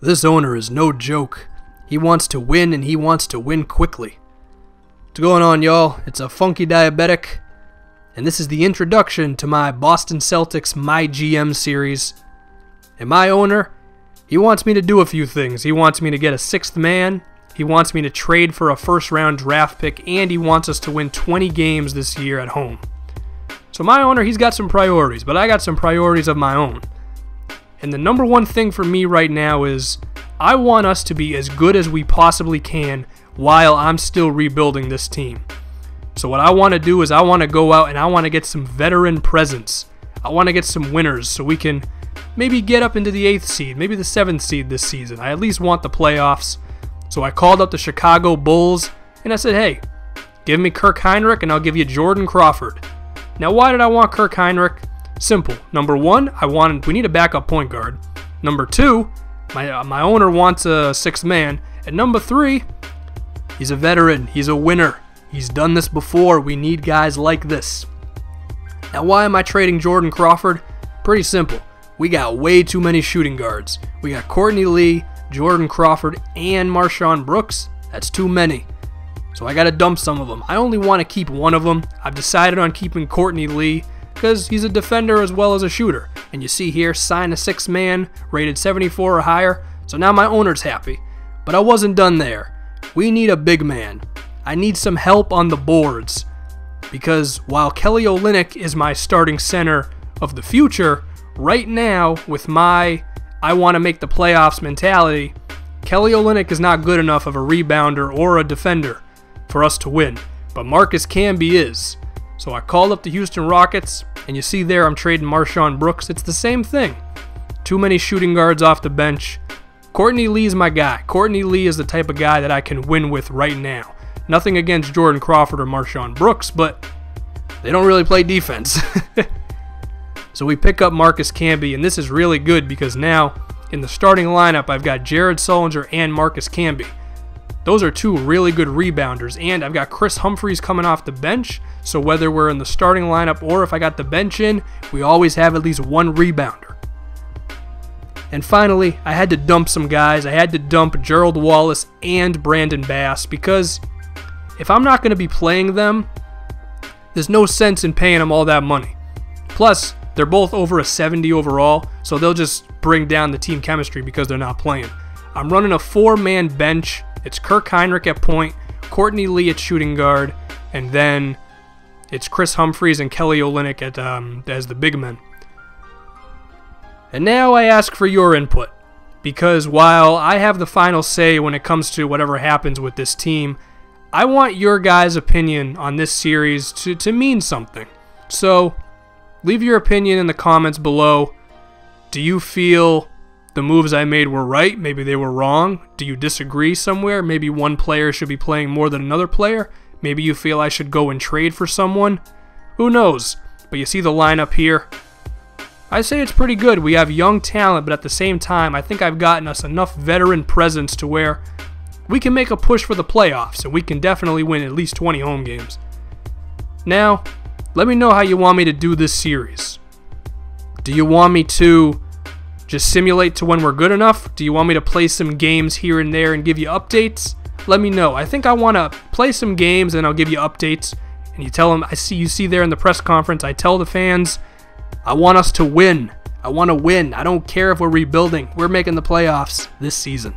This owner is no joke. He wants to win, and he wants to win quickly. What's going on, y'all? It's a Funky Diabetic, and this is the introduction to my Boston Celtics My GM series. And my owner, he wants me to do a few things. He wants me to get a sixth man, he wants me to trade for a first-round draft pick, and he wants us to win 20 games this year at home. So my owner, he's got some priorities, but I got some priorities of my own. And the number one thing for me right now is I want us to be as good as we possibly can while I'm still rebuilding this team. So what I want to do is I want to go out and I want to get some veteran presence. I want to get some winners so we can maybe get up into the 8th seed, maybe the 7th seed this season. I at least want the playoffs. So I called up the Chicago Bulls and I said, hey, give me Kirk Hinrich and I'll give you Jordan Crawford. Now why did I want Kirk Hinrich? Simple. Number one, we need a backup point guard. Number two, my owner wants a sixth man. And number three, he's a veteran. He's a winner. He's done this before. We need guys like this. Now why am I trading Jordan Crawford? Pretty simple. We got way too many shooting guards. We got Courtney Lee, Jordan Crawford, and Marshawn Brooks. That's too many. So I got to dump some of them. I only want to keep one of them. I've decided on keeping Courtney Lee because he's a defender as well as a shooter. And you see here, sign a sixth man, rated 74 or higher. So now my owner's happy. But I wasn't done there. We need a big man. I need some help on the boards. Because while Kelly Olynyk is my starting center of the future, right now, with my I want to make the playoffs mentality, Kelly Olynyk is not good enough of a rebounder or a defender for us to win. But Marcus Camby is. So I called up the Houston Rockets, and you see there I'm trading Marshawn Brooks. It's the same thing. Too many shooting guards off the bench. Courtney Lee is my guy. Courtney Lee is the type of guy that I can win with right now. Nothing against Jordan Crawford or Marshawn Brooks, but they don't really play defense. So we pick up Marcus Camby, and this is really good because now in the starting lineup I've got Jared Sullinger and Marcus Camby. Those are two really good rebounders, and I've got Chris Humphries coming off the bench, so whether we're in the starting lineup or if I got the bench in, we always have at least one rebounder. And finally, I had to dump some guys. I had to dump Gerald Wallace and Brandon Bass because if I'm not going to be playing them, there's no sense in paying them all that money. Plus, they're both over a 70 overall, so they'll just bring down the team chemistry because they're not playing. I'm running a four-man bench. It's Kirk Hinrich at point, Courtney Lee at shooting guard, and then it's Chris Humphries and Kelly Olynyk as the big men. And now I ask for your input, because while I have the final say when it comes to whatever happens with this team, I want your guys' opinion on this series to mean something. So leave your opinion in the comments below. Do you feel the moves I made were right? Maybe they were wrong. Do you disagree somewhere? Maybe one player should be playing more than another player? Maybe you feel I should go and trade for someone? Who knows? But you see the lineup here. I say it's pretty good. We have young talent, but at the same time, I think I've gotten us enough veteran presence to where we can make a push for the playoffs, and we can definitely win at least 20 home games. Now, let me know how you want me to do this series. Do you want me to just simulate to when we're good enough? Do you want me to play some games here and there and give you updates? Let me know. I think I want to play some games and I'll give you updates. And you tell them, you see there in the press conference, I tell the fans, I want us to win. I want to win. I don't care if we're rebuilding. We're making the playoffs this season.